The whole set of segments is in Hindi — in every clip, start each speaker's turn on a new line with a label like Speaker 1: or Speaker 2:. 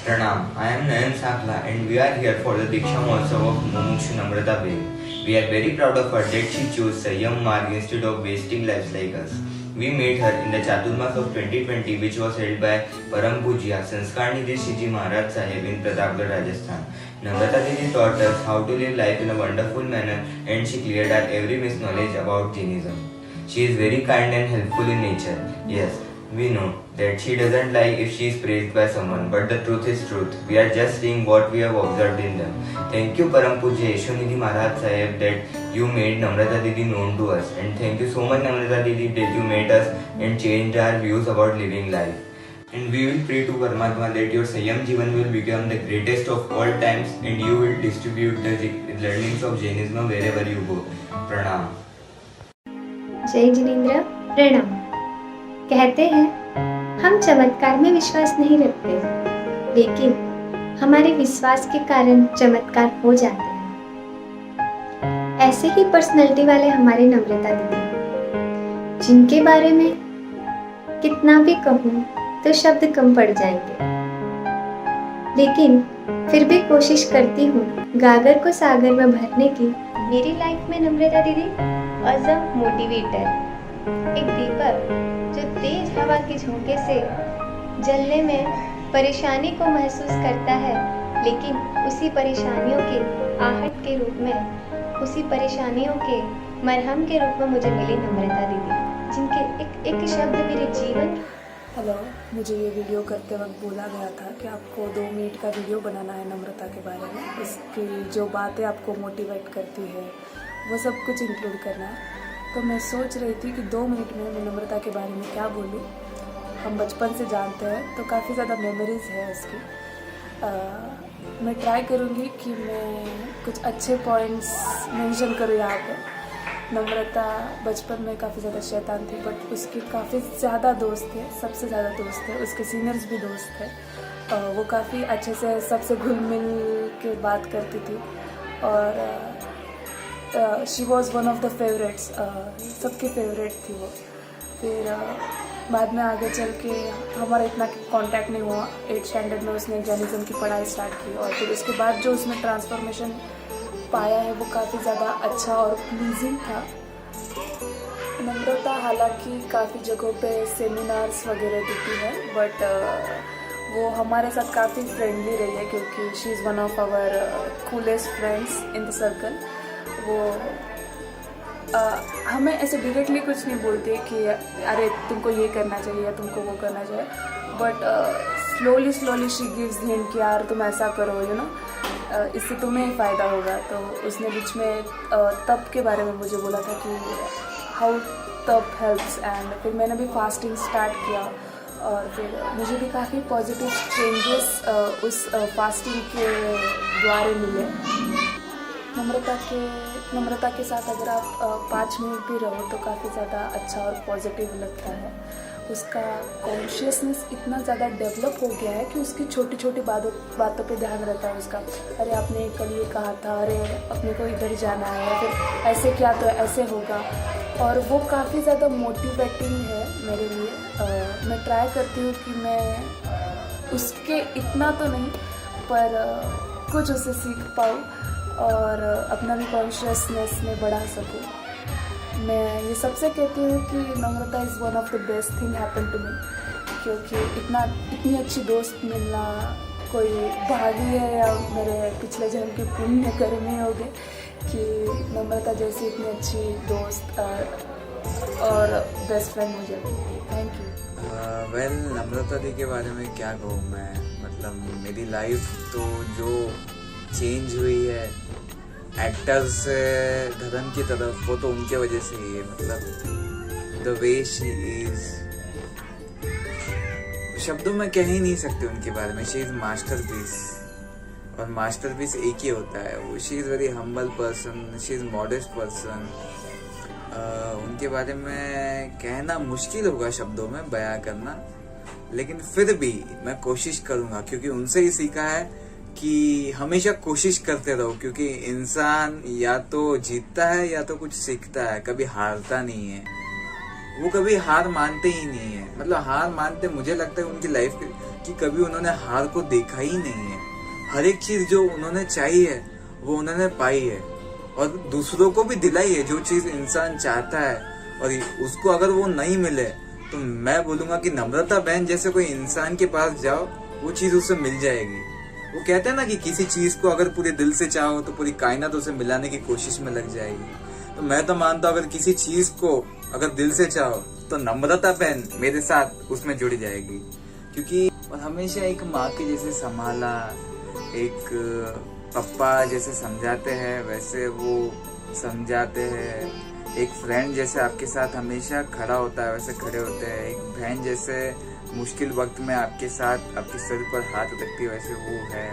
Speaker 1: Pranam, I am Nayan Sakla and we are here for the Diksha Mahotsav of Mumukshu Namrata Bain. We are very proud of her that she chose Sanyam Marg instead of wasting lives like us. We met her in the Chaturmas of 2020 which was held by Param Pujya Sanskar Nidhi Shiji Maharaj Sahib in Pratapgarh, Rajasthan. Namrata Didi taught us how to live life in a wonderful manner and she cleared our every misknowledge about Jainism. She is very kind and helpful in nature. Yes, we know that she doesn't lie if she is praised by someone, but the truth is truth. We are just seeing what we have observed in them. Thank you Param Pujya Yeshwanidhi Maharaj Sahib that you made Namrata Didi known to us, and thank you so much Namrata Didi that you made us and changed our views about living life. And we will pray to Paramatma that your Sanyam Jivan will become the greatest of all times and you will distribute the learnings of Jainism wherever you go. Pranam.
Speaker 2: जय जिनेंद्र, प्रणाम। कहते हैं हम चमत्कार में विश्वास नहीं रखते, लेकिन हमारे विश्वास के कारण चमत्कार हो जाते हैं। ऐसे ही पर्सनैलिटी वाले हमारे नम्रता दीदी, जिनके बारे में कितना भी कहूँ तो शब्द कम पड़ जाएंगे, लेकिन फिर भी कोशिश करती हूँ गागर को सागर में भरने की। मेरी लाइफ में नम्रता दीदी एज अ मोटिवेटर, एक दीपक जो तेज हवा के झोंके से जलने में परेशानी को महसूस करता है, लेकिन उसी परेशानियों के आहट के रूप में, उसी परेशानियों के मरहम के रूप में मुझे मिली नम्रता दीदी, जिनके एक शब्द मेरे जीवन।
Speaker 3: हेलो, मुझे ये वीडियो करते वक्त बोला गया था कि आपको 2 मिनट का वीडियो बनाना है नम्रता के बारे में। उसकी जो बातें आपको मोटिवेट करती है वो सब कुछ इंक्लूड करना है। तो मैं सोच रही थी कि 2 मिनट में मैं नम्रता के बारे में क्या बोलूँ। हम बचपन से जानते हैं तो काफ़ी ज़्यादा मेमोरीज़ है उसकी। मैं ट्राई करूँगी कि मैं कुछ अच्छे पॉइंट्स मेंशन करूँ यहाँ पे। नम्रता बचपन में काफ़ी ज़्यादा शैतान थी, बट उसके काफ़ी ज़्यादा दोस्त थे, सबसे ज़्यादा दोस्त थे, उसके सीनियर्स भी दोस्त थे। वो काफ़ी अच्छे से सबसे घुल मिल के बात करती थी और she was one of the favourites, सबकी फेवरेट थी वो। फिर बाद में आगे चल के हमारा इतना कांटेक्ट नहीं हुआ। 8th स्टैंडर्ड में उसने जर्नलिज्म की पढ़ाई स्टार्ट की और फिर उसके बाद जो उसने ट्रांसफॉर्मेशन पाया है वो काफ़ी ज़्यादा अच्छा और प्लीजिंग था। नम्रता हालांकि काफ़ी जगहों पे सेमिनार्स वगैरह देती है, बट वो हमारे साथ काफ़ी फ्रेंडली रही है क्योंकि she is one of our coolest friends in the circle. वो हमें ऐसे डायरेक्टली कुछ नहीं बोलती कि अरे तुमको ये करना चाहिए या तुमको वो करना चाहिए, but slowly she gives hint कि यार तुम ऐसा करो, यू नो, इससे तुम्हें ही फ़ायदा होगा। तो उसने बीच में तप के बारे में मुझे बोला था कि हाउ तप हेल्प्स, एंड फिर मैंने भी फास्टिंग स्टार्ट किया और फिर मुझे भी काफ़ी पॉजिटिव चेंजेस उस फास्टिंग के द्वारा मिले। नम्रता के साथ अगर आप 5 मिनट भी रहो तो काफ़ी ज़्यादा अच्छा और पॉजिटिव लगता है। उसका कॉन्शियसनेस इतना ज़्यादा डेवलप हो गया है कि उसकी छोटी छोटी बातों पे ध्यान रहता है उसका। अरे आपने कल ये कहा था, अरे अपने को इधर जाना है, या फिर ऐसे किया तो ऐसे होगा, और वो काफ़ी ज़्यादा मोटिवेटिंग है मेरे लिए। मैं ट्राई करती हूँ कि मैं उसके इतना तो नहीं पर कुछ उसे सीख पाऊँ और अपना भी कॉन्शियसनेस में बढ़ा सकूँ। मैं ये सबसे कहती हूँ कि Namrata is one of the best thing happen to me, क्योंकि इतनी अच्छी दोस्त मिलना कोई भागी है या मेरे पिछले जन्म के पुण्य कर्मी हो गए कि नम्रता जैसी इतनी अच्छी दोस्त और बेस्ट फ्रेंड मुझे। Thank you.
Speaker 4: वेल, नम्रता दी के बारे में क्या कहूँ मैं, मतलब मेरी लाइफ तो जो चेंज हुई है एक्टर से धर्म की तरफ, वो तो उनके वजह से ही है। मतलब द वे शी इज, शब्दों में कह ही नहीं सकते उनके बारे में। शी इज मास्टरपीस, और मास्टरपीस एक ही होता है वो। She is very humble person, she is modest person. उनके बारे में कहना मुश्किल होगा शब्दों में बयां करना, लेकिन फिर भी मैं कोशिश करूंगा, क्योंकि उनसे ही सीखा है कि हमेशा कोशिश करते रहो, क्योंकि इंसान या तो जीतता है या तो कुछ सीखता है, कभी हारता नहीं है। वो कभी हार मानते ही नहीं है। मतलब हार मानते, मुझे लगता है उनकी लाइफ की कभी उन्होंने हार को देखा ही नहीं है। हर एक चीज जो उन्होंने चाहिए है वो उन्होंने पाई है और दूसरों को भी दिलाई है। जो चीज इंसान चाहता है और उसको अगर वो नहीं मिले तो मैं बोलूंगा कि नम्रता बहन जैसे कोई इंसान के पास जाओ, वो चीज उससे मिल जाएगी। वो कहते हैं ना कि किसी चीज को अगर पूरे दिल से चाहो तो पूरी कायनात उसे मिलाने की कोशिश में लग जाएगी। तो मैं तो मानता हूँ अगर किसी चीज को अगर दिल से चाहो तो नम्रता बहन मेरे साथ उसमें जुड़ जाएगी। क्योंकि और हमेशा एक माँ के जैसे संभाला, एक पप्पा जैसे समझाते हैं वैसे वो समझाते हैं, एक फ्रेंड जैसे आपके साथ हमेशा खड़ा होता है वैसे खड़े होते हैं, एक बहन जैसे मुश्किल वक्त में आपके साथ आपके सिर पर हाथ रखती है वैसे वो है।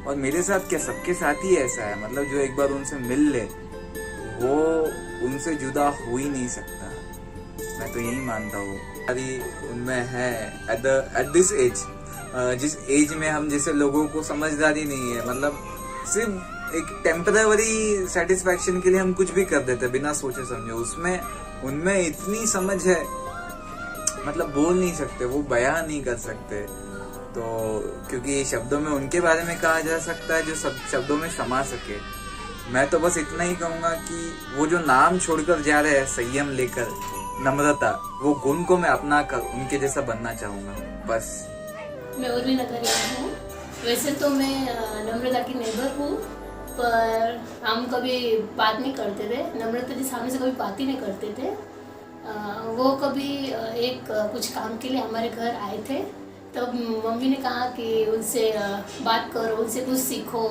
Speaker 4: और मेरे साथ क्या, सबके साथ ही ऐसा है। मतलब जो एक बार उनसे मिल ले वो उनसे जुदा हो ही नहीं सकता। मैं तो यही मानता हूँ। अभी उनमें है एट दिस एज, जिस एज में हम जैसे लोगों को समझदारी नहीं है, मतलब सिर्फ एक टेम्पररी सेटिस्फैक्शन के लिए हम कुछ भी कर देते बिना सोचे समझे। उसमें उनमें इतनी समझ है, मतलब बोल नहीं सकते, वो बयां नहीं कर सकते। तो क्योंकि ये शब्दों में उनके बारे में कहा जा सकता है जो सब शब्दों में समा सके। मैं तो बस इतना ही कहूंगा कि वो जो नाम छोड़कर जा रहे हैं संयम लेकर, नम्रता, वो गुण को मैं अपना कर उनके जैसा बनना चाहूंगा बस।
Speaker 5: मैं उर्वी नगरिया हूँ। वैसे तो मैं नम्रता की नेबर हूँ, पर हम कभी बात नहीं करते थे। नम्रता जी सामने से कभी बात ही नहीं करते थे। वो कभी एक कुछ काम के लिए हमारे घर आए थे, तब मम्मी ने कहा कि उनसे बात करो, उनसे कुछ सीखो,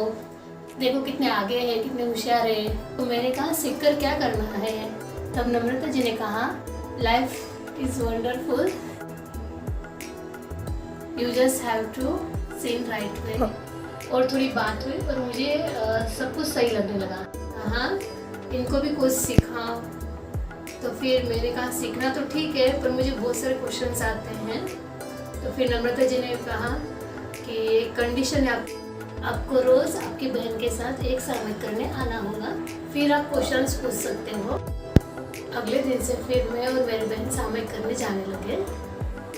Speaker 5: देखो कितने आगे है, कितने होशियार है। तो मैंने कहा सीख कर क्या करना है। तब नम्रता जी ने कहा life is wonderful, you just have to see in right way. और थोड़ी बात हुई और मुझे सब कुछ सही लगने लगा। हाँ, इनको भी कुछ सीखा। तो फिर मैंने कहा सीखना तो ठीक है, पर मुझे बहुत सारे क्वेश्चंस आते हैं। तो फिर नम्रता जी ने कहा कि कंडीशन है, आपको रोज़ आपकी बहन के साथ एक सामयिक करने आना होगा, फिर आप क्वेश्चंस पूछ सकते हो। अगले दिन से फिर मैं और मेरी बहन सामयिक करने जाने लगे।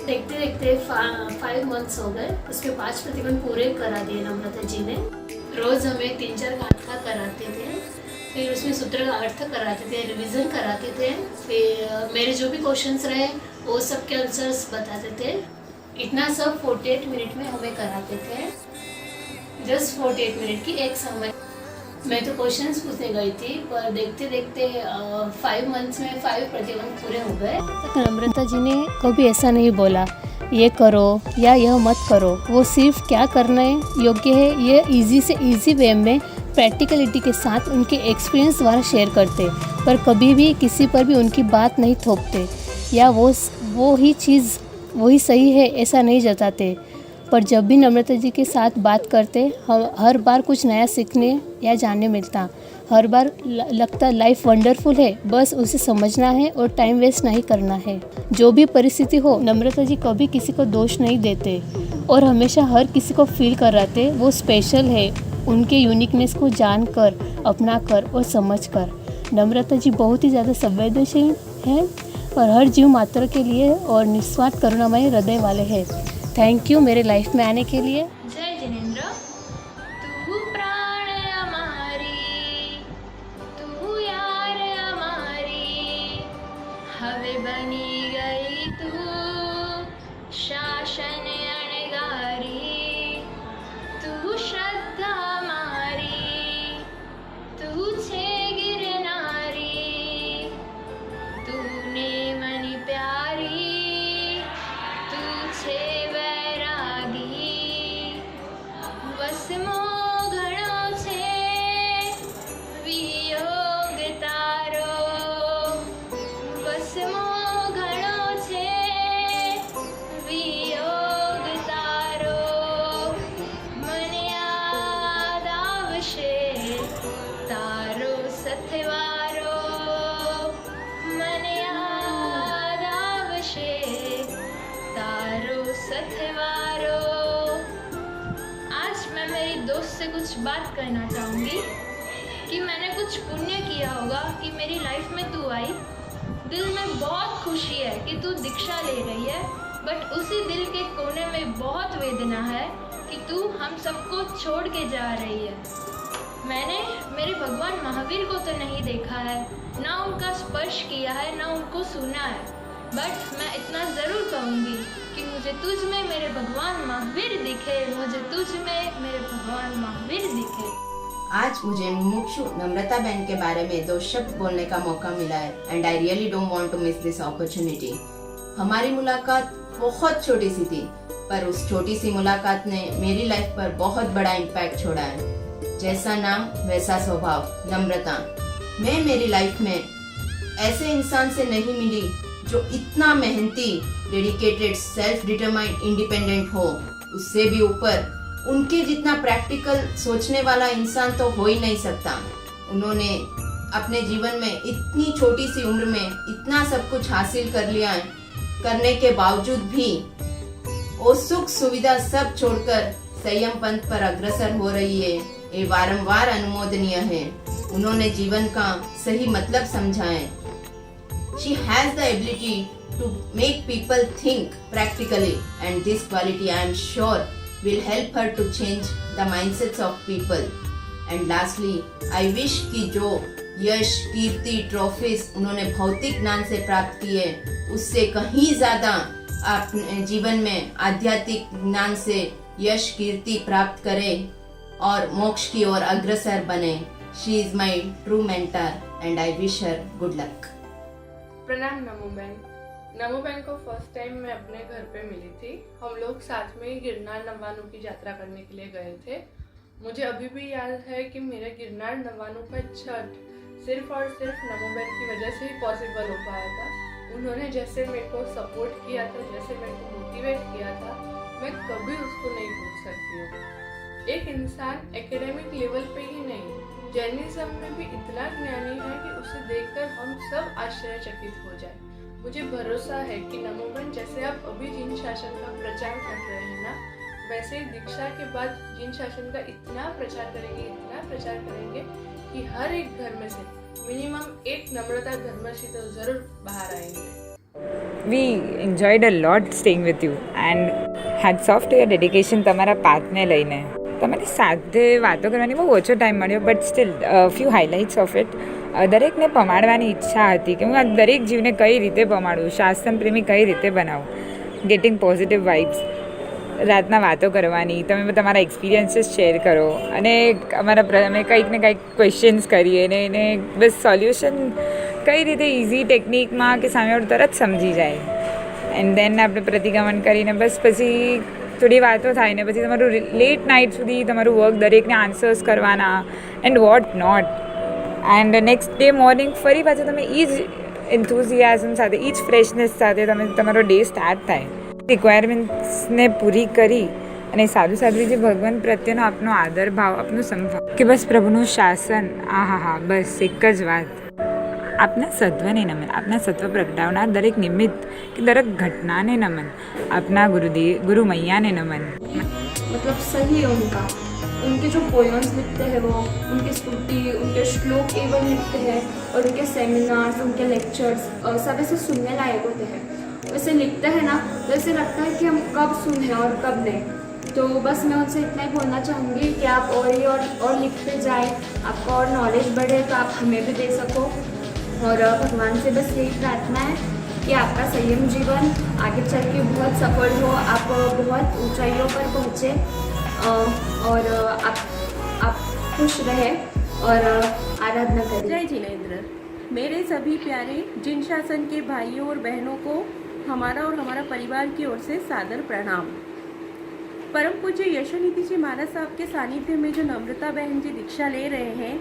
Speaker 5: देखते देखते 5 मंथ्स हो गए, उसके 5 प्रतिबंध पूरे करा दिए नम्रता जी ने। रोज़ हमें 3-4 गाथा कराते थे, फिर उसमें सूत्र का अर्थ कराते थे, रिवीजन कराते थे। फिर मेरे जो भी क्वेश्चंस रहे वो सब के आंसर्स बताते थे। इतना सब 48 मिनट में हमें कराते थे। जस्ट 48 मिनट की एक समय। मैं तो क्वेश्चंस पूछने गई थी, पर देखते देखते 5 मंथ्स में 5 प्रतिबंध पूरे हो गए।
Speaker 2: तो नम्रता जी ने कभी ऐसा नहीं बोला ये करो या यह मत करो। वो सिर्फ क्या करना है योग्य है ये इजी से इजी वे में प्रैक्टिकलिटी के साथ उनके एक्सपीरियंस द्वारा शेयर करते, पर कभी भी किसी पर भी उनकी बात नहीं थोपते या वो ही चीज़ वही सही है ऐसा नहीं जताते। पर जब भी नम्रता जी के साथ बात करते हर बार कुछ नया सीखने या जानने मिलता। हर बार लगता लाइफ वंडरफुल है, बस उसे समझना है और टाइम वेस्ट नहीं करना है। जो भी परिस्थिति हो, नम्रता जी कभी किसी को दोष नहीं देते और हमेशा हर किसी को फील कराते वो स्पेशल है, उनके यूनिकनेस को जानकर, अपना कर और समझ कर। नम्रता जी बहुत ही ज़्यादा संवेदनशील हैं और हर जीव मात्र के लिए और निस्वार्थ करुणामय हृदय वाले हैं। थैंक यू मेरे लाइफ में आने के लिए।
Speaker 5: जय जिनेंद्र। तू प्राण अमारी, तू यार अमारी, हवे बनी गई तू शासन अणगारी। तू श्रद्धा मारी, तू छे गिरनारी, तूने मनी प्यारी, तू छे वसमो घणो छे वियोग तारो, वसमो घणो छे वियोग तारो। मने याद आवशे तारो सथवारो, मने याद आवशे तारो सथवारो। मैं मेरी दोस्त से कुछ बात करना चाहूँगी कि मैंने कुछ पुण्य किया होगा कि मेरी लाइफ में तू आई।
Speaker 6: दिल में बहुत खुशी है कि तू दीक्षा ले रही है, बट उसी दिल के कोने में बहुत वेदना है कि तू हम सबको छोड़ के जा रही है। मैंने मेरे भगवान महावीर को तो नहीं देखा है, ना उनका स्पर्श किया है, ना उनको सुना है, बट मैं इतना ज़रूर कहूँगी कि मुझे तुझ में मेरे भगवान महावीर दिखे, मुझे तुझ में मेरे भगवान महावीर दिखे।
Speaker 7: आज मुझे मुमुक्षु नम्रता बहन के बारे में 2 शब्द बोलने का मौका मिला है and I really don't want to miss this opportunity. हमारी मुलाकात बहुत छोटी सी थी, पर उस छोटी सी मुलाकात ने मेरी लाइफ पर बहुत बड़ा इम्पैक्ट छोड़ा है। जैसा नाम वैसा स्वभाव, नम्रता। मैं मेरी लाइफ में ऐसे इंसान से नहीं मिली जो इतना मेहनती, डेडिकेटेड, सेल्फ डिटरमाइंड, इंडिपेंडेंट हो। उससे भी ऊपर उनके जितना प्रैक्टिकल सोचने वाला इंसान तो हो ही नहीं सकता। उन्होंने अपने जीवन में इतनी छोटी सी उम्र में इतना सब कुछ हासिल कर लिया है, करने के बावजूद भी वो सुख सुविधा सब छोड़कर संयम पंथ पर अग्रसर हो रही है। ये बारंबार अनुमोदनीय है। उन्होंने जीवन का सही मतलब समझा है। She has the ability to make people think practically, and this quality I am sure will help her to change the mindsets of people. And lastly, I wish कि जो यश, कीर्ति, ट्रॉफीज उन्होंने भौतिक ज्ञान से प्राप्त किए, उससे कहीं ज्यादा अपने जीवन में आध्यात्मिक ज्ञान से यश, कीर्ति प्राप्त करें और मोक्ष की ओर अग्रसर बने। She is my true mentor and I wish her good luck.
Speaker 8: प्रणाम नमो बहन। नमो बहन को फर्स्ट टाइम मैं अपने घर पे मिली थी। हम लोग साथ में ही गिरनार नवानू की यात्रा करने के लिए गए थे। मुझे अभी भी याद है कि मेरा गिरनार नवानू का छठ सिर्फ और सिर्फ नमो बहन की वजह से ही पॉसिबल हो पाया था। उन्होंने जैसे मेरे को सपोर्ट किया था, जैसे मेरे को मोटिवेट किया था, मैं कभी उसको नहीं भूल सकती हूँ। एक इंसान एकेडमिक लेवल पे ही नहीं, जैनिज्म में भी इतना ज्ञानी है कि उसे देखकर हम सब आश्चर्यचकित हो जाए। मुझे भरोसा है कि नमो बहन जैसे आप अभी जिन शासन का प्रचार कर रहे हैं ना, वैसे ही दीक्षा के बाद जिन शासन का इतना प्रचार करेंगे कि हर एक घर में से मिनिमम एक नम्रता धर्मशी तो जरूर बाहर आएंगे।
Speaker 9: We enjoyed a lot staying with you and hats off to your dedication તમારા પાથને લઈને. તમારી સાથે વાતો કરવાની બહુ ઓછો ટાઈમ મળ્યો, but still few highlights of it. દરેકને પમાડવાની ઈચ્છા હતી કે હું આ દરેક જીવને કઈ રીતે પમાડું, શાસન પ્રેમી કઈ રીતે બનાવું, ગેટિંગ પોઝિટિવ વાઇબ્સ, રાતના વાતો કરવાની, તમે તમારા એક્સપિરિયન્સીસ શેર કરો અને અમે કંઈક ને કંઈક ક્વેશ્ચન્સ કરીએ ને એને બસ સોલ્યુશન કઈ રીતે ઇઝી ટેકનિકમાં કે સામેવાળું તરત સમજી જાય. એન્ડ દેન આપણે પ્રતિક્રમણ કરીને બસ પછી થોડી વાતો થાય ને પછી તમારું લેટ નાઇટ સુધી તમારું વર્ક દરેકને આન્સર્સ કરવાના and what not. And next day morning ફરી પાછું તમે એ જ એન્થુઝિયાઝમ સાથે એ જ ફ્રેશનેસ સાથે તમારો ડે સ્ટાર્ટ થાય. રિક્વાયરમેન્ટ્સને પૂરી કરી અને સાધુ સાધ્વીજી ભગવાન પ્રત્યેનો આપનો આદર ભાવ, આપનો સંભાવ કે બસ પ્રભુનું શાસન, હા બસ એક જ વાત. આપના સત્વને નમન, આપના સત્વ પ્રગટાવનાર દરેક નિમિત્ત કે દરેક ઘટનાને નમન, આપના गुरु मैया ने नमन.
Speaker 10: मतलब सही है उनके जो पोएम्स लिखते हैं वो, उनकी स्तुति, उनके श्लोक एवं लिखते हैं और उनके सेमिनार्स, उनके लेक्चर्स सब ऐसे सुनने लायक होते हैं। वैसे लिखते हैं ना तो ऐसे लगता है कि हम कब सुने और कब नहीं। तो बस मैं उनसे इतना ही बोलना चाहूँगी कि आप और लिखते जाएं, आपका और नॉलेज बढ़े तो आप हमें भी दे सको। और भगवान से बस यही प्रार्थना है कि आपका संयम जीवन आगे चल के बहुत सफल हो, आप बहुत ऊंचाइयों पर पहुँचे और आप खुश रहे और आराधना करें।
Speaker 11: जय जिनेंद्र। मेरे सभी प्यारे जिन शासन के भाइयों और बहनों को हमारा और हमारा परिवार की ओर से सादर प्रणाम। परम पूज्य यशोनिधि जी महाराज साहब के सानिध्य में जो नम्रता बहन जी दीक्षा ले रहे हैं,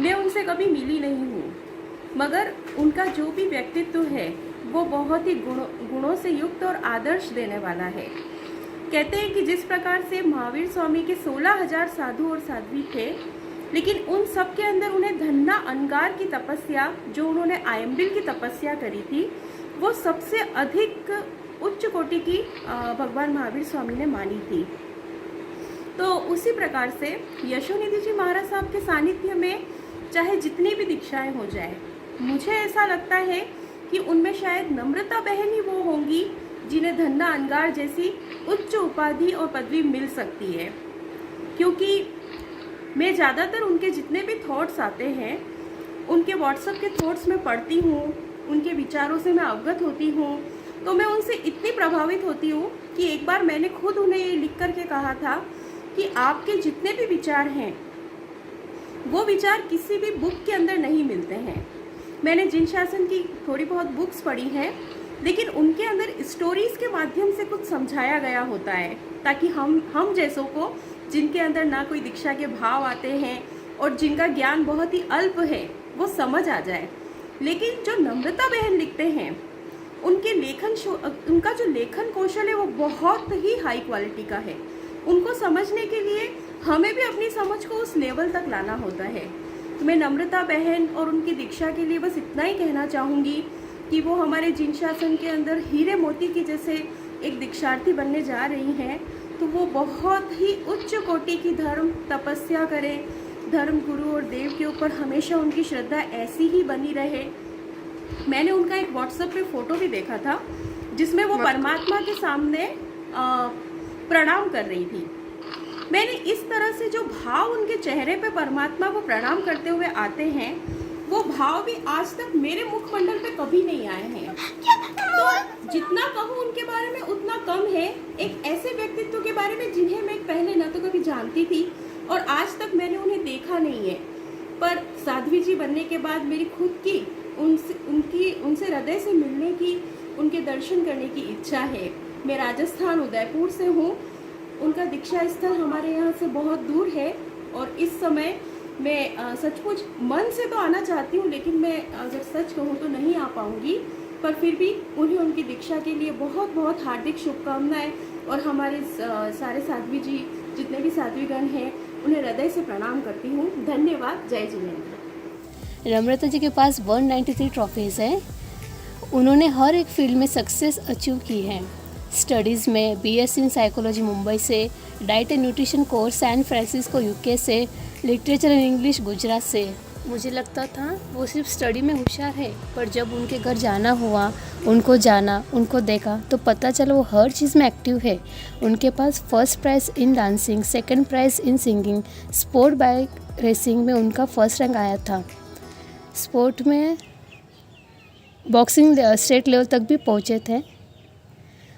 Speaker 11: मैं उनसे कभी मिली नहीं हूँ, मगर उनका जो भी व्यक्तित्व है वो बहुत ही गुणों से युक्त और आदर्श देने वाला है। कहते हैं कि जिस प्रकार से महावीर स्वामी के 16,000 साधु और साध्वी थे, लेकिन उन सब के अंदर उन्हें धन्ना अंगार की तपस्या, जो उन्होंने आयम्बिल की तपस्या करी थी, वो सबसे अधिक उच्च कोटि की भगवान महावीर स्वामी ने मानी थी। तो उसी प्रकार से यशोनिधि जी महाराज साहब के सानिध्य में चाहे जितनी भी दीक्षाएं हो जाए, मुझे ऐसा लगता है कि उनमें शायद नम्रता बहन ही वो होंगी जिन्हें धन्ना अंगार जैसी उच्च उपाधि और पदवी मिल सकती है, क्योंकि मैं ज़्यादातर उनके जितने भी थॉट्स आते हैं उनके व्हाट्सएप के थॉट्स में पढ़ती हूँ, उनके विचारों से मैं अवगत होती हूँ, तो मैं उनसे इतनी प्रभावित होती हूँ कि एक बार मैंने खुद उन्हें ये लिख करके कहा था कि आपके जितने भी विचार हैं वो विचार किसी भी बुक के अंदर नहीं मिलते हैं। मैंने जिन शासन की थोड़ी बहुत बुक्स पढ़ी हैं, लेकिन उनके अंदर स्टोरीज़ के माध्यम से कुछ समझाया गया होता है ताकि हम जैसों को, जिनके अंदर ना कोई दीक्षा के भाव आते हैं और जिनका ज्ञान बहुत ही अल्प है, वो समझ आ जाए। लेकिन जो नम्रता बहन लिखते हैं उनका जो लेखन कौशल है वो बहुत ही हाई क्वालिटी का है। उनको समझने के लिए हमें भी अपनी समझ को उस लेवल तक लाना होता है। तो मैं नम्रता बहन और उनकी दीक्षा के लिए बस इतना ही कहना चाहूँगी कि वो हमारे जिन शासन के अंदर हीरे मोती की जैसे एक दीक्षार्थी बनने जा रही हैं, तो वो बहुत ही उच्च कोटि की धर्म तपस्या करें, धर्म गुरु और देव के ऊपर हमेशा उनकी श्रद्धा ऐसी ही बनी रहे। मैंने उनका एक व्हाट्सएप पे फ़ोटो भी देखा था जिसमें वो परमात्मा के सामने प्रणाम कर रही थी। मैंने इस तरह से जो भाव उनके चेहरे पे परमात्मा को प्रणाम करते हुए आते हैं, वो भाव भी आज तक मेरे मुखमंडल पे कभी नहीं आए हैं। तो जितना कहूँ उनके बारे में उतना कम है। एक ऐसे व्यक्तित्व के बारे में जिन्हें मैं पहले न तो कभी जानती थी और आज तक मैंने उन्हें देखा नहीं है, पर साध्वी जी बनने के बाद मेरी खुद की उनसे हृदय से मिलने की, उनके दर्शन करने की इच्छा है। मैं राजस्थान उदयपुर से हूँ। उनका दीक्षा स्थल हमारे यहाँ से बहुत दूर है और इस समय मैं सचमुच मन से तो आना चाहती हूँ, लेकिन मैं अगर सच कहूँ तो नहीं आ पाऊँगी। पर फिर भी उन्हें उनकी दीक्षा के लिए बहुत बहुत हार्दिक शुभकामनाएं और हमारे सारे साध्वी जी जितने भी साध्वीगण हैं उन्हें हृदय से प्रणाम करती हूँ। धन्यवाद। जय जिनेंद्र।
Speaker 12: नम्रता जी के पास 193 ट्रॉफीज़ हैं। उन्होंने हर एक फील्ड में सक्सेस अचीव की है। स्टडीज़ में बीएससी इन साइकोलॉजी मुंबई से, diet and nutrition course San Francisco UK से, लिटरेचर एंड इंग्लिश गुजरात से। मुझे लगता था वो सिर्फ स्टडी में होशियार है, पर जब उनके घर जाना हुआ, उनको जाना, उनको देखा तो पता चला वो हर चीज़ में एक्टिव है। उनके पास first prize in dancing, second prize in singing, sport bike racing में उनका फर्स्ट रैंक आया था। स्पोर्ट में बॉक्सिंग स्टेट लेवल तक भी पहुँचे थे।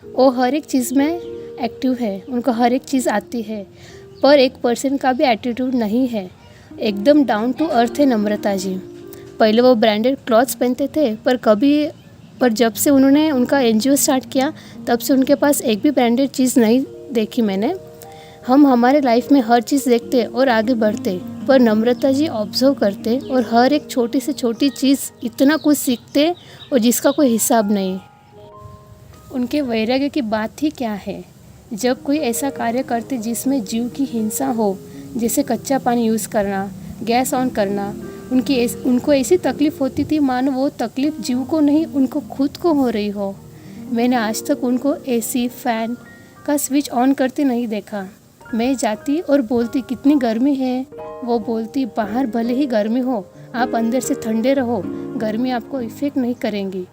Speaker 12: वो हर एक चीज़ में एक्टिव है, उनको हर एक चीज़ आती है, पर 1% का भी एटीट्यूड नहीं है। एकदम डाउन टू अर्थ है नम्रता जी। पहले वो ब्रांडेड क्लॉथ्स पहनते थे, पर जब से उन्होंने उनका एनजीओ स्टार्ट किया तब से उनके पास एक भी ब्रांडेड चीज़ नहीं देखी मैंने। हम हमारे लाइफ में हर चीज़ देखते और आगे बढ़ते, पर नम्रता जी ऑब्जर्व करते और हर एक छोटी से छोटी चीज़ इतना कुछ सीखते और जिसका कोई हिसाब नहीं। उनके वैराग्य की बात ही क्या है। जब कोई ऐसा कार्य करते जिसमें जीव की हिंसा हो, जैसे कच्चा पानी यूज़ करना, गैस ऑन करना, उनको ऐसी तकलीफ़ होती थी मानो वो तकलीफ़ जीव को नहीं उनको खुद को हो रही हो। मैंने आज तक उनको एसी फैन का स्विच ऑन करते नहीं देखा। मैं जाती और बोलती कितनी गर्मी है, वो बोलती बाहर भले ही गर्मी हो, आप अंदर से ठंडे रहो, गर्मी आपको इफ़ेक्ट नहीं करेंगी।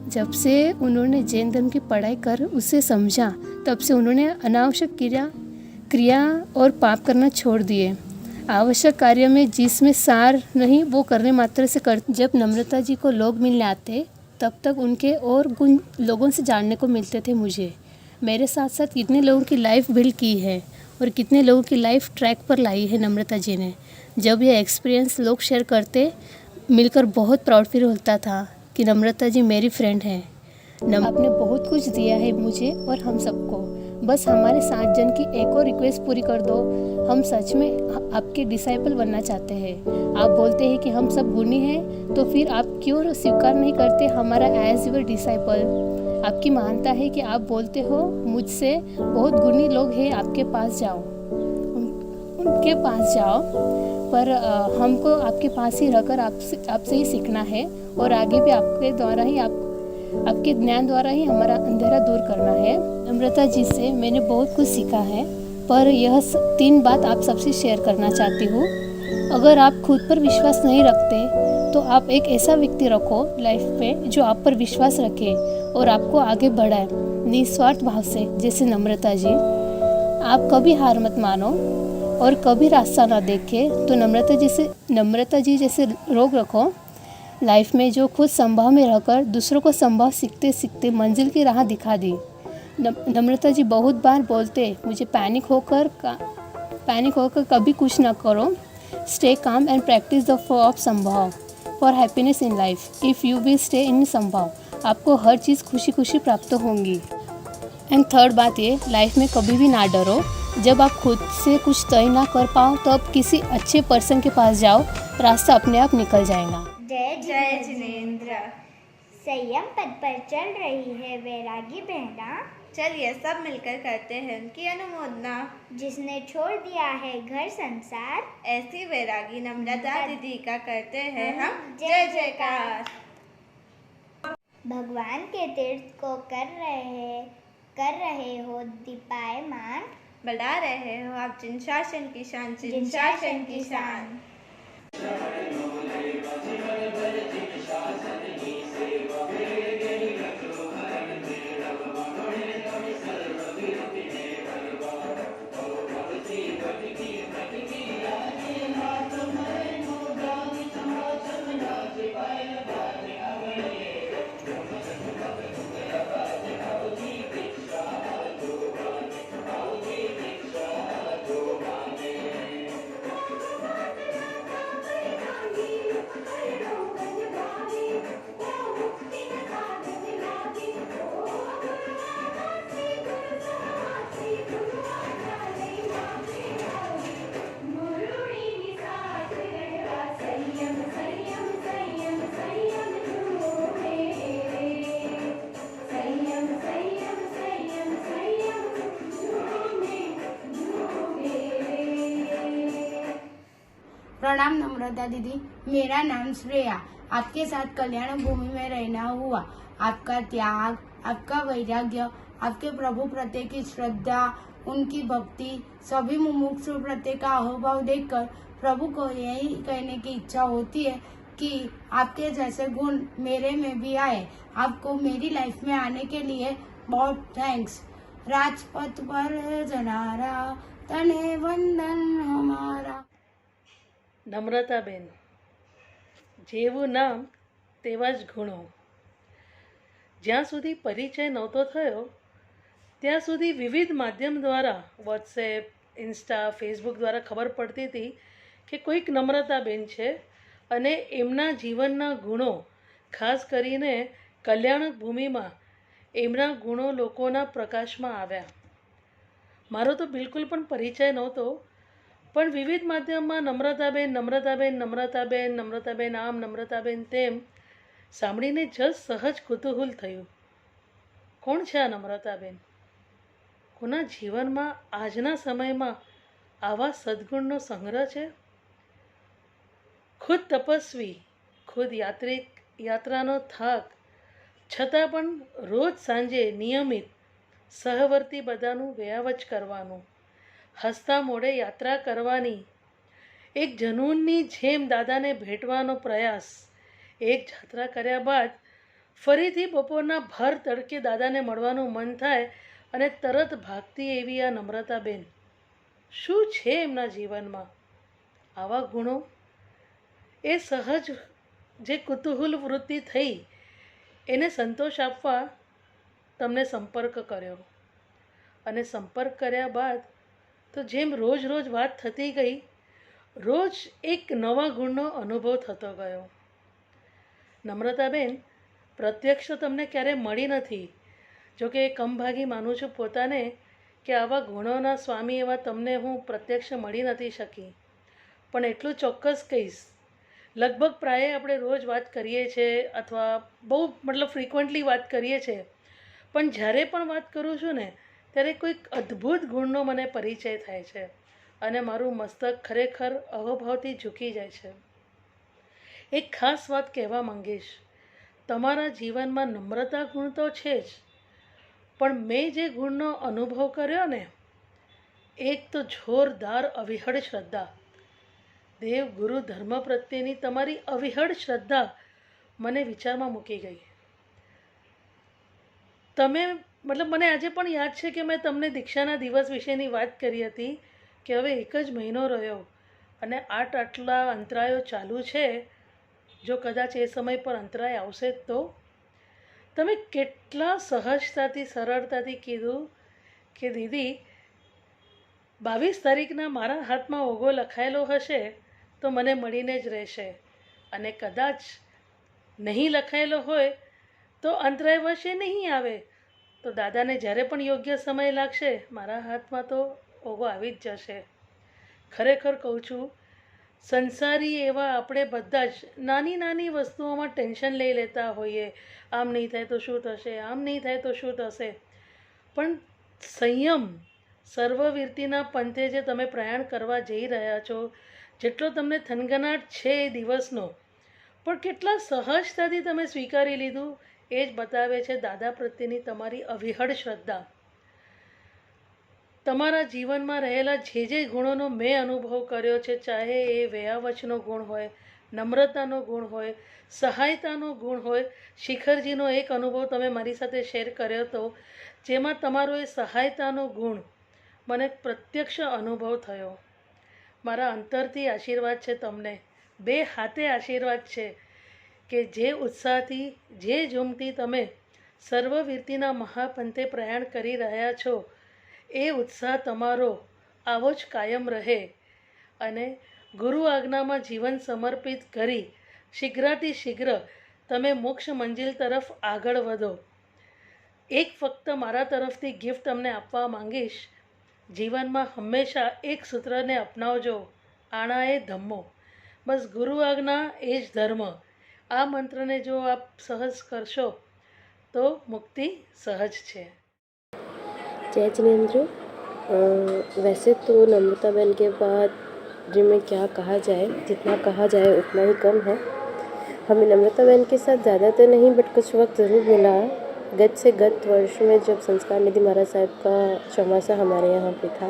Speaker 12: जब से उन्होंने जैन धर्म की पढ़ाई कर उसे समझा, तब से उन्होंने अनावश्यक क्रिया और पाप करना छोड़ दिए। आवश्यक कार्य में जिसमें सार नहीं वो करने मात्र से कर। जब नम्रता जी को लोग मिलने आते तब तक उनके और गुण लोगों से जानने को मिलते थे। मुझे मेरे साथ साथ कितने लोगों की लाइफ बिल्ड की है और कितने लोगों की लाइफ ट्रैक पर लाई है नम्रता जी ने। जब यह एक्सपीरियंस लोग शेयर करते मिलकर बहुत प्राउड फील होता था कि नम्रता जी मेरी फ्रेंड है। आपने बहुत कुछ दिया है मुझे और हम सबको। बस हमारे 7 जन की एक और रिक्वेस्ट पूरी कर दो। हम सच में आपके डिसाइपल बनना चाहते हैं। आप बोलते हैं कि हम सब गुणी हैं, तो फिर आप क्यों स्वीकार नहीं करते हमारा एज यूर डिसाइपल। आपकी महानता है कि आप बोलते हो मुझसे बहुत गुणी लोग हैं, आपके पास जाओ, उनके पास जाओ। पर हमको आपके पास ही रहकर आपसे ही सीखना है और आगे भी आपके द्वारा ही आपके ज्ञान द्वारा ही हमारा अंधेरा दूर करना है। नम्रता जी से मैंने बहुत कुछ सीखा है, पर यह 3 बात आप सबसे शेयर करना चाहती हूँ। अगर आप खुद पर विश्वास नहीं रखते तो आप एक ऐसा व्यक्ति रखो लाइफ में जो आप पर विश्वास रखे और आपको आगे बढ़ाए निस्वार्थ भाव से, जैसे नम्रता जी। आप कभी हार मत मानो और कभी रास्ता ना देखे तो नम्रता जी जैसे रोग रखो लाइफ में, जो खुद संभव में रहकर दूसरों को संभव सीखते सीखते मंजिल की राह दिखा दी। नम्रता जी बहुत बार बोलते मुझे पैनिक होकर कभी कुछ ना करो, stay calm and practise the for of sambhav for happiness in life. If you will stay in sambhav, आपको हर चीज़ खुशी खुशी प्राप्त होंगी। एंड थर्ड बात ये, लाइफ में कभी भी ना डरो। जब आप खुद से कुछ तय ना कर पाओ तो आप किसी अच्छे पर्सन के पास जाओ, रास्ता अपने आप निकल जाएगा।
Speaker 13: जय जिनेंद्र। संयम पद पर चल रही है वैरागी बहना, चलिए सब मिलकर करते हैं उनकी अनुमोदना। जिसने छोड़ दिया है घर संसार, ऐसी वैरागी नम्रता दीदी का करते हैं हम जय जयकार। भगवान के तीर्थ को कर रहे हो दीपायमान, बढ़ा रहे हो आप जिन शासन की शान, जिन शासन की शान।
Speaker 14: प्रणाम नम्रता दीदी, मेरा नाम श्रेया। आपके साथ कल्याण भूमि में रहना हुआ। आपका त्याग, आपका वैराग्य, आपके प्रभु प्रत्यय की श्रद्धा, उनकी भक्ति, सभी मुमुक्षु प्रत्यय का अहोभाव देखकर प्रभु को यही कहने की इच्छा होती है कि आपके जैसे गुण मेरे में भी आए। आपको मेरी लाइफ में आने के लिए बहुत थैंक्स। राजपथ पर जनारा तने वंदन हमारा।
Speaker 15: નમ્રતાબેન, જેવું નામ તેવા જ ગુણો. જ્યાં સુધી પરિચય નહોતો થયો ત્યાં સુધી વિવિધ માધ્યમ દ્વારા, વોટ્સએપ, ઇન્સ્ટા, ફેસબુક દ્વારા ખબર પડતી હતી કે કોઈક નમ્રતાબેન છે અને એમના જીવનના ગુણો, ખાસ કરીને કલ્યાણ ભૂમિમાં એમના ગુણો લોકોના પ્રકાશમાં આવ્યા. મારો તો બિલકુલ પણ પરિચય નહોતો, પણ વિવિધ માધ્યમમાં નમ્રતાબેન આમ, નમ્રતાબેન તેમ સાંભળીને સહજ કુતૂહલ થયું. કોણ છે આ નમ્રતાબેન? કોના જીવનમાં આજના સમયમાં આવા સદ્ગુણનો સંગ્રહ છે? ખુદ તપસ્વી, ખુદ યાત્રાનો થાક છતાં પણ રોજ સાંજે નિયમિત સહવર્તી બધાનું વ્યાવચ કરવાનું, હસતા મોઢે યાત્રા કરવાની, એક જનૂનની જેમ દાદાને ભેટવાનો પ્રયાસ. એક જાત્રા કર્યા બાદ ફરીથી બપોરના ભર તડકે દાદાને મળવાનું મન થાય અને તરત ભાગતી એવી આ નમ્રતાબેન. શું છે એમના જીવનમાં? આવા ગુણો, એ સહજ જે કુતૂહલ વૃત્તિ થઈ એને સંતોષ આપવા તમને સંપર્ક કર્યો. અને સંપર્ક કર્યા બાદ તો જેમ રોજ વાત થતી ગઈ, રોજ એક નવા ગુણનો અનુભવ થતો ગયો. નમ્રતાબેન, પ્રત્યક્ષ તમને ક્યારેય મળી નથી, જોકે કમભાગી માનું છું પોતાને કે આવા ગુણોના સ્વામી એવા તમને હું પ્રત્યક્ષ મળી નથી શકી. પણ એટલું ચોક્કસ કહીશ, લગભગ પ્રાય આપણે રોજ વાત કરીએ છીએ અથવા બહુ ફ્રિકવન્ટલી વાત કરીએ છીએ, પણ જ્યારે પણ વાત કરું છું ને ત્યારે કોઈક અદ્ભુત ગુણનો મને પરિચય થાય છે અને મારું મસ્તક ખરેખર અહોભાવથી ઝૂકી જાય છે. એક ખાસ વાત કહેવા માંગીશ, તમારા જીવનમાં નમ્રતા ગુણ તો છે જ, પણ મેં જે ગુણનો અનુભવ કર્યો ને, એક તો જોરદાર અવિહળ શ્રદ્ધા. દેવ ગુરુ ધર્મ પ્રત્યેની તમારી અવિહળ શ્રદ્ધા મને વિચારમાં મૂકી ગઈ. તમે મતલબ મને આજે પણ યાદ છે કે મેં તમને દીક્ષાના દિવસ વિશેની વાત કરી હતી કે હવે એક જ મહિનો રહ્યો અને આટલા અંતરાયો ચાલુ છે. જો કદાચ એ સમય પર અંતરાય આવશે તો તમે કેટલા સહજતાથી સરળતાથી કીધું કે દીદી 22 તારીખના મારા હાથમાં ઓગો લખાયેલો હશે તો મને મળીને જ રહેશે, અને કદાચ નહીં લખાયેલો હોય તો અંતરાય વશે નહીં આવે, તો દાદાને જ્યારે પણ યોગ્ય સમય લાગશે મારા હાથમાં તો ઓગો આવી જ જશે. ખરેખર કહું છું, સંસારી એવા આપણે બધા જ નાની નાની વસ્તુઓમાં ટેન્શન લઈ લેતા હોઈએ. આમ નહીં થાય તો શું થશે, આમ નહીં થાય તો શું થશે. પણ સંયમ સર્વવીરતીના પંથે જે તમે પ્રયાણ કરવા જઈ રહ્યા છો, જેટલો તમને થનગનાટ છે એ દિવસનો, પણ કેટલા સહજતાથી તમે સ્વીકારી લીધું, એ જ બતાવે છે દાદા પ્રત્યેની તમારી અવિહળ શ્રદ્ધા. તમારા જીવનમાં રહેલા જે ગુણોનો મેં અનુભવ કર્યો છે, ચાહે એ વયાવચનો ગુણ હોય, નમ્રતાનો ગુણ હોય, સહાયતાનો ગુણ હોય. શિખરજીનો એક અનુભવ તમે મારી સાથે શેર કર્યો હતો, જેમાં તમારો એ સહાયતાનો ગુણ મને પ્રત્યક્ષ અનુભવ થયો. મારા અંતરથી આશીર્વાદ છે તમને, 2 હાથે આશીર્વાદ છે કે જે ઉત્સાહથી, જે ઝૂમથી તમે સર્વવીરતીના મહાપંથે પ્રયાણ કરી રહ્યા છો, એ ઉત્સાહ તમારો આવો જ કાયમ રહે અને ગુરુ આજ્ઞામાં જીવન સમર્પિત કરી શીઘ્રાતિ શીઘ્ર તમે મોક્ષ મંજિલ તરફ આગળ વધો. એક ફક્ત મારા તરફથી ગિફ્ટ તમને આપવા માંગીશ. જીવનમાં હંમેશા એક સૂત્રને અપનાવજો, આણા એ ધમ્મો. બસ ગુરુ આજ્ઞા એ જ ધર્મ. આ મંત્રને જો આપ સહજ કરશો તો મુક્તિ સહજ છે.
Speaker 16: जय जिनेंद्र। वैसे तो नम्रता बहन के बाद में क्या कहा जाए, जितना कहा जाए उतना ही कम है। हमें नम्रता बहन के साथ ज़्यादा तो नहीं बट कुछ वक्त ज़रूर मिला। गत वर्ष में जब संस्कार निधि महाराज साहब का चौमासा हमारे यहाँ पे था,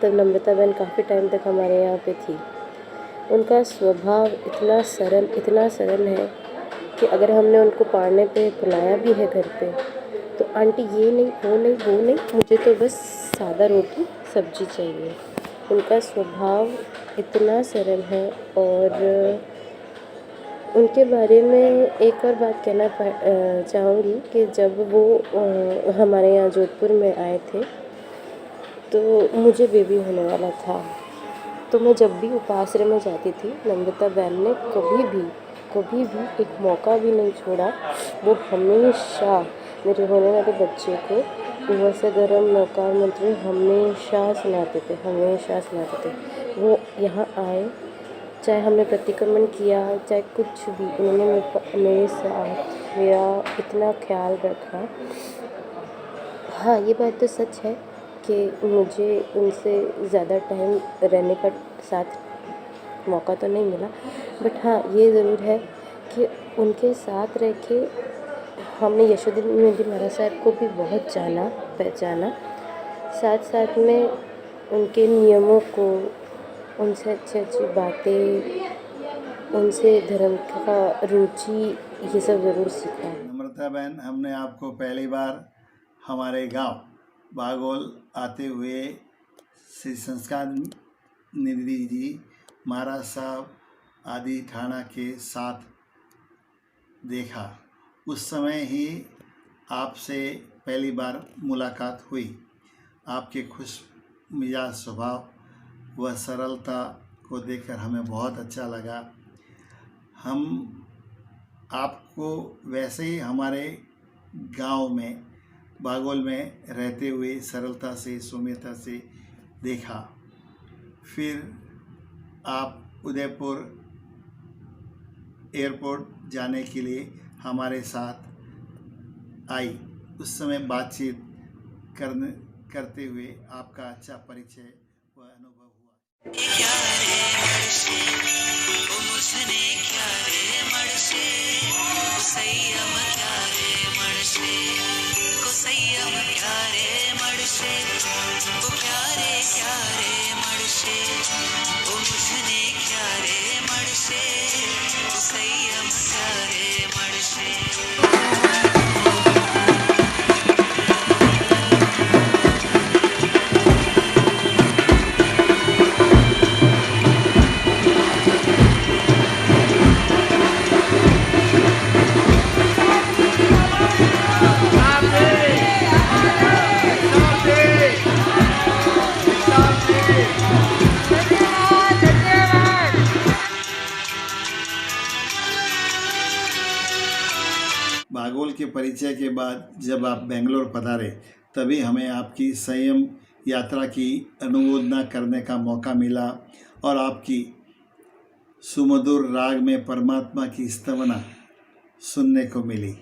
Speaker 16: तब नम्रता बहन काफ़ी टाइम तक हमारे यहाँ पे थी। उनका स्वभाव इतना सरल है कि अगर हमने उनको पढ़ने पे बुलाया भी है घर पे, तो आंटी ये नहीं वो नहीं वो नहीं, मुझे तो बस सादा रोटी सब्जी चाहिए। उनका स्वभाव इतना सरल है। और उनके बारे में एक और बात कहना चाहूँगी कि जब वो हमारे यहाँ जोधपुर में आए थे तो मुझे बेबी होने वाला था। तो मैं जब भी उपाश्रय में जाती थी, नम्रता बहन ने कभी भी एक मौका भी नहीं छोड़ा। वो हमेशा मेरे होने वाले बच्चे को वैसे गरम नौकार मंत्र हमेशा सुनाते थे। वो यहाँ आए, चाहे हमने प्रतिक्रमण किया, चाहे कुछ भी, उन्होंने मेरे साथ मेरा इतना ख्याल रखा। हाँ, ये बात तो सच है कि मुझे उनसे ज़्यादा टाइम रहने का साथ मौका तो नहीं मिला, बट हाँ ये ज़रूर है कि उनके साथ रह के हमने यशोधीनंदी महाराज साहब को भी बहुत जाना पहचाना। साथ में उनके नियमों को, उनसे अच्छी बातें, उनसे धर्म का रुचि, ये सब ज़रूर सीखा है।
Speaker 17: नम्रता बहन, हमने आपको पहली बार हमारे गांव बागोल आते हुए श्री संस्कार निधि जी महाराज साहब आदि ठाणा के साथ देखा। उस समय ही आपसे पहली बार मुलाकात हुई। आपके खुश मिजाज स्वभाव व सरलता को देखकर हमें बहुत अच्छा लगा। हम आपको वैसे ही हमारे गांव में बागोल में रहते हुए सरलता से, सौम्यता से देखा। फिर आप उदयपुर एयरपोर्ट जाने के लिए हमारे साथ आई। उस समय बातचीत करते हुए आपका अच्छा परिचय व अनुभव
Speaker 18: हुआ।
Speaker 17: बागोल के परिचय के बाद जब आप बेंगलोर पधारे तभी हमें आपकी संयम यात्रा की अनुमोदना करने का मौका मिला और आपकी सुमधुर राग में परमात्मा की स्तवना सुनने को मिली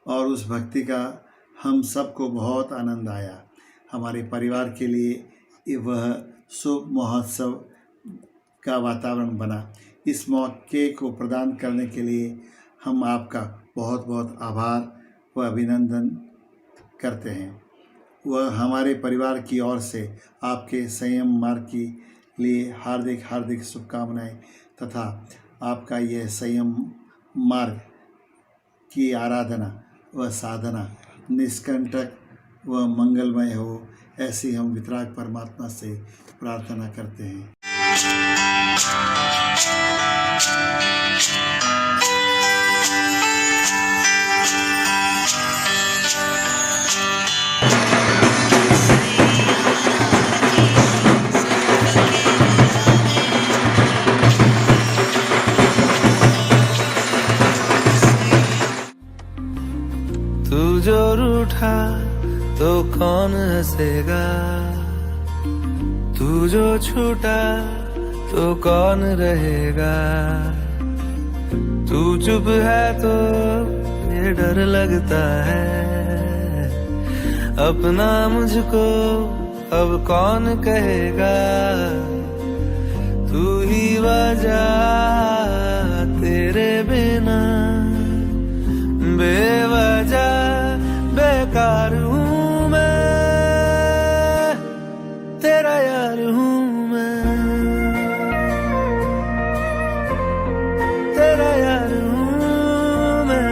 Speaker 17: और उस भक्ति का हम सबको बहुत आनंद आया। हमारे परिवार के लिए वह शुभ महोत्सव का वातावरण बना। इस मौके को प्रदान करने के लिए हम आपका बहुत बहुत आभार व अभिनंदन करते हैं। वह हमारे परिवार की ओर से आपके संयम मार्ग के लिए हार्दिक हार्दिक शुभकामनाएं तथा आपका यह संयम मार्ग की आराधना व साधना निष्कंटक व मंगलमय हो, ऐसी हम वितराग परमात्मा से प्रार्थना करते हैं।
Speaker 18: तू जो रूठा तो कौन हंसेगा, तू जो छूटा तो कौन रहेगा। तू चुप है तो ये डर लगता है, अपना मुझको अब कौन कहेगा। तू ही वजह तेरे बिना बेवजह बेकार हूँ मैं, तेरा यार हूँ मैं, तेरा यार हूँ मैं।